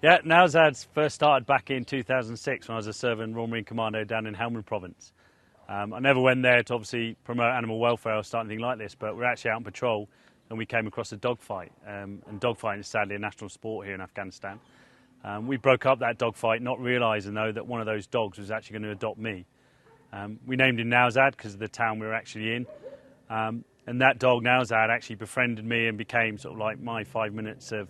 Yeah, Nowzad's first started back in 2006 when I was a serving Royal Marine Commando down in Helmand Province. I never went there to obviously promote animal welfare or start anything like this, but we're actually out on patrol and we came across a dogfight. And dogfighting is sadly a national sport here in Afghanistan. We broke up that dogfight, not realising though that one of those dogs was actually going to adopt me. We named him Nowzad because of the town we were actually in. And that dog, Nowzad, actually befriended me and became sort of like my 5 minutes of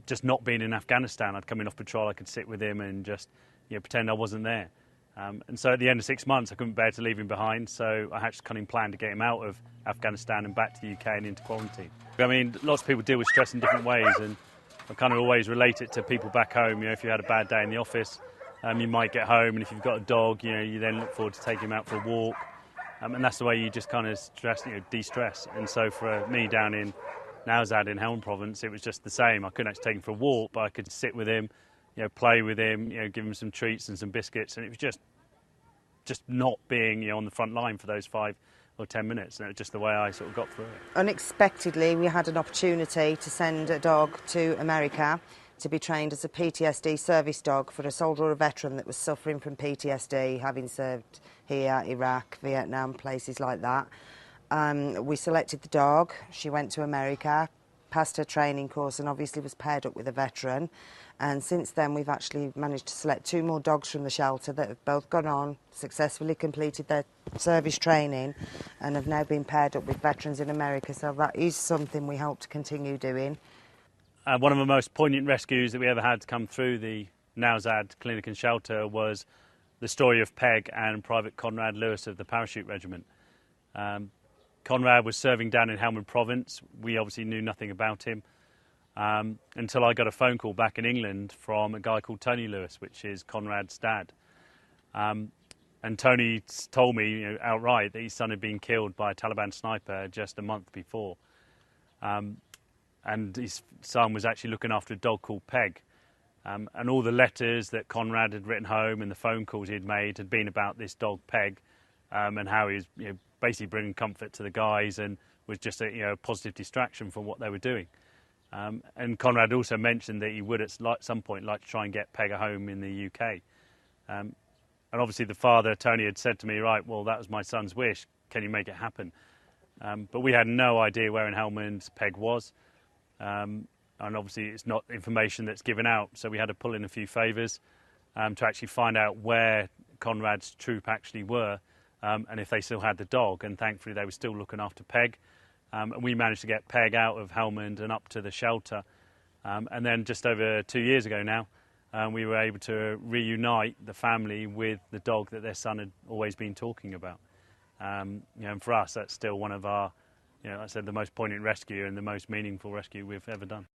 just not being in Afghanistan. I'd come in off patrol, I could sit with him and just pretend I wasn't there. And so at the end of 6 months, I couldn't bear to leave him behind, so I hatched a cunning plan to get him out of Afghanistan and back to the UK and into quarantine. I mean, lots of people deal with stress in different ways, and I kind of always relate it to people back home. If you had a bad day in the office, you might get home, and if you've got a dog, you then look forward to taking him out for a walk, and that's the way you just kind of de-stress. And so for me down in Nowzad in Helmand Province, it was just the same. I couldn't actually take him for a walk, but I could sit with him, play with him, give him some treats and some biscuits, and it was just not being on the front line for those 5 or 10 minutes, and it was just the way I sort of got through it. Unexpectedly, we had an opportunity to send a dog to America to be trained as a PTSD service dog for a soldier or a veteran that was suffering from PTSD, having served here, Iraq, Vietnam, places like that. We selected the dog. She went to America, passed her training course, and obviously was paired up with a veteran. And since then, we've actually managed to select 2 more dogs from the shelter that have both gone on, successfully completed their service training, and have now been paired up with veterans in America. So that is something we hope to continue doing. One of the most poignant rescues that we ever had to come through the Nowzad Clinic and Shelter was the story of Peg and Private Conrad Lewis of the Parachute Regiment. Conrad was serving down in Helmand Province. We obviously knew nothing about him until I got a phone call back in England from a guy called Tony Lewis, which is Conrad's dad. And Tony told me outright that his son had been killed by a Taliban sniper just a month before. And his son was actually looking after a dog called Peg. And all the letters that Conrad had written home and the phone calls he had made had been about this dog Peg, and how he was basically bringing comfort to the guys and was just a positive distraction from what they were doing. And Conrad also mentioned that he would at some point like to try and get Peg a home in the UK. And obviously the father, Tony, had said to me, right, well, that was my son's wish, can you make it happen? But we had no idea where in Helmand Peg was. And obviously it's not information that's given out, so we had to pull in a few favours to actually find out where Conrad's troop actually were, and if they still had the dog, and thankfully they were still looking after Peg. And we managed to get Peg out of Helmand and up to the shelter. And then just over 2 years ago now, we were able to reunite the family with the dog that their son had always been talking about. And for us, that's still one of our, like I said, the most poignant rescue and the most meaningful rescue we've ever done.